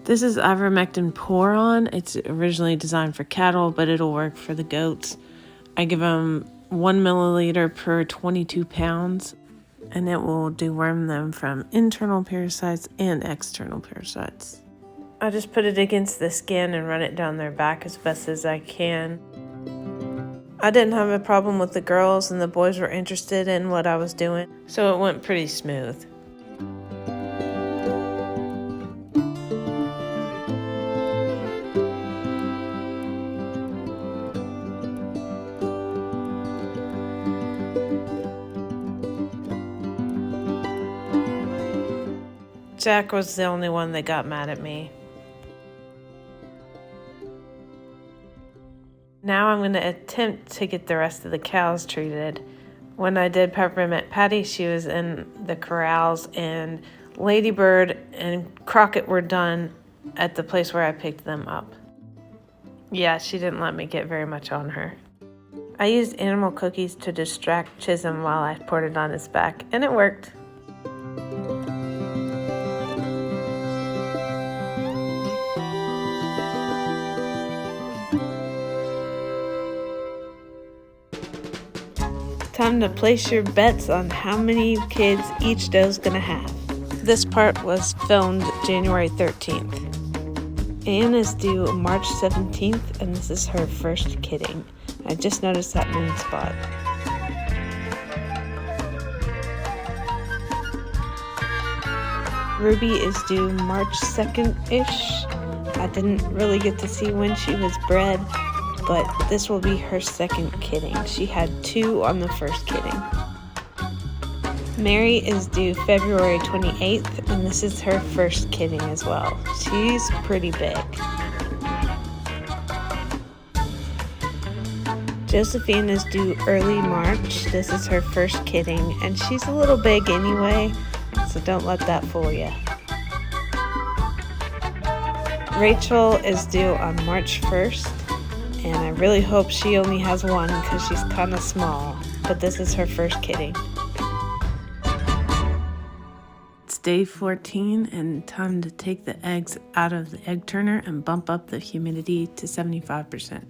This is ivermectin Poron. It's originally designed for cattle, but it'll work for the goats. I give them 1 milliliter per 22 pounds, and it will deworm them from internal parasites and external parasites. I just put it against the skin and run it down their back as best as I can. I didn't have a problem with the girls, and the boys were interested in what I was doing, so it went pretty smooth. Jack was the only one that got mad at me. Now I'm going to attempt to get the rest of the cows treated. When I did Peppermint Patty, she was in the corrals, and Ladybird and Crockett were done at the place where I picked them up. Yeah, she didn't let me get very much on her. I used animal cookies to distract Chisholm while I poured it on his back, and it worked. Time to place your bets on how many kids each doe is gonna have. This part was filmed January 13th. Anne is due March 17th, and this is her first kidding. I just noticed that moon spot. Ruby is due March 2nd-ish. I didn't really get to see when she was bred, but this will be her second kidding. She had 2 on the first kidding. Mary is due February 28th, and this is her first kidding as well. She's pretty big. Josephine is due early March. This is her first kidding, and she's a little big anyway, so don't let that fool you. Rachel is due on March 1st. And I really hope she only has 1 because she's kind of small, but this is her first kidding. It's day 14 and time to take the eggs out of the egg turner and bump up the humidity to 75%.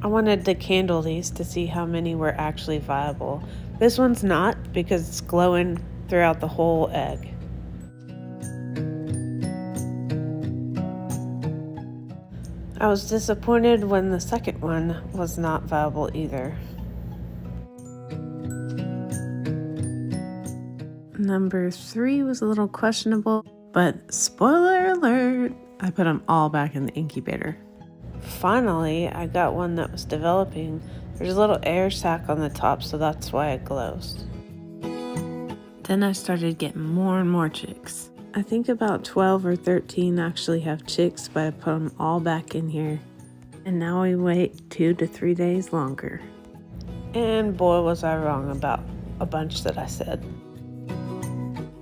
I wanted to candle these to see how many were actually viable. This one's not because it's glowing throughout the whole egg. I was disappointed when the second one was not viable either. Number 3 was a little questionable, but spoiler alert, I put them all back in the incubator. Finally, I got one that was developing. There's a little air sac on the top, so that's why it glows. Then I started getting more and more chicks. I think about 12 or 13 actually have chicks, but I put them all back in here. And now we wait 2 to 3 days longer. And boy, was I wrong about a bunch that I said.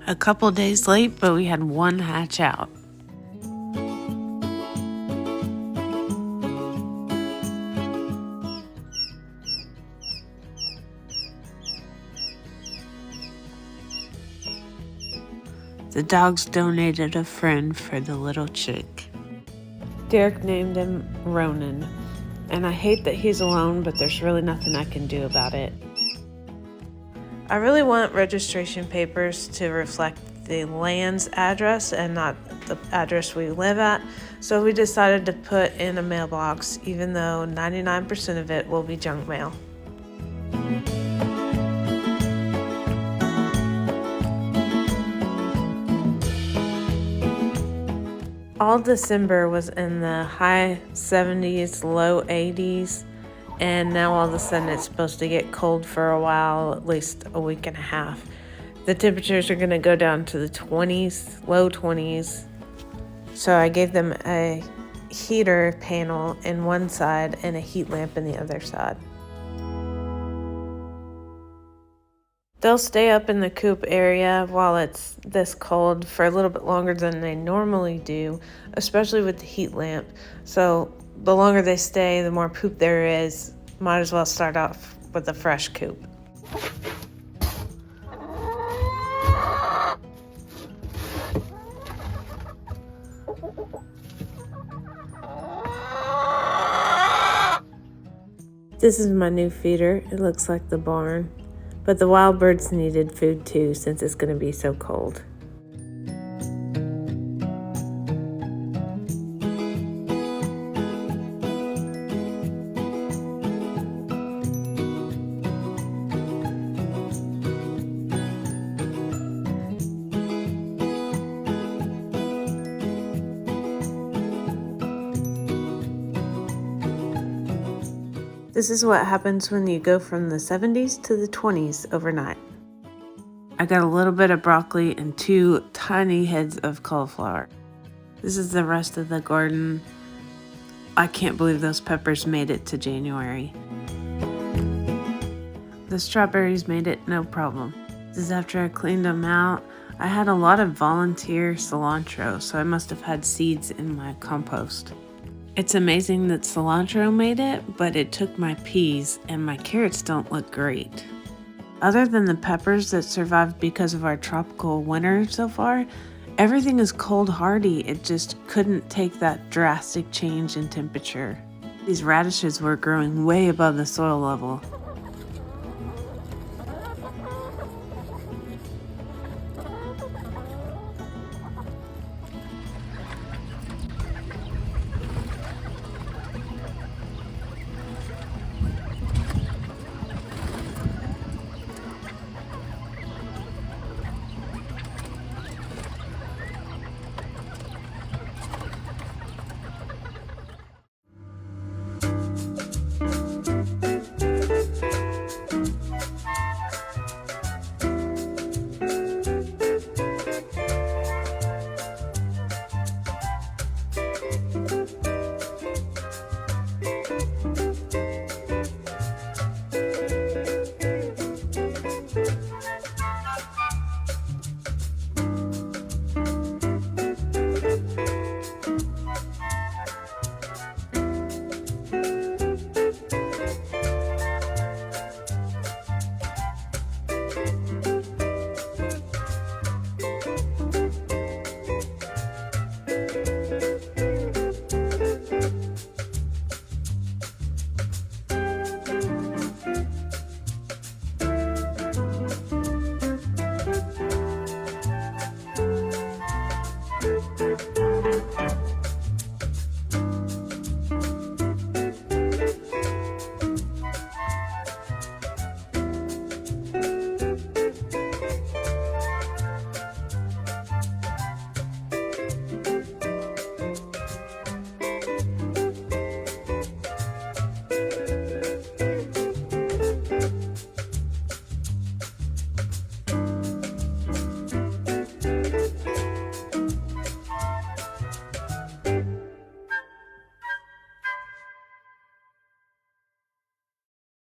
A couple days late, but we had 1 hatch out. The dogs donated a friend for the little chick. Derek named him Ronan, and I hate that he's alone, but there's really nothing I can do about it. I really want registration papers to reflect the land's address and not the address we live at, so we decided to put in a mailbox, even though 99% of it will be junk mail. All December was in the high 70s, low 80s, and now all of a sudden it's supposed to get cold for a while, at least a week and a half. The temperatures are going to go down to the 20s, low 20s. So I gave them a heater panel in one side and a heat lamp in the other side. They'll stay up in the coop area while it's this cold for a little bit longer than they normally do, especially with the heat lamp. So the longer they stay, the more poop there is. Might as well start off with a fresh coop. This is my new feeder. It looks like the barn. But the wild birds needed food too since it's going to be so cold. This is what happens when you go from the 70s to the 20s overnight. I got a little bit of broccoli and 2 tiny heads of cauliflower. This is the rest of the garden. I can't believe those peppers made it to January. The strawberries made it no problem. This is after I cleaned them out. I had a lot of volunteer cilantro, so I must have had seeds in my compost. It's amazing that cilantro made it, but it took my peas, and my carrots don't look great. Other than the peppers that survived because of our tropical winter so far, everything is cold hardy. It just couldn't take that drastic change in temperature. These radishes were growing way above the soil level.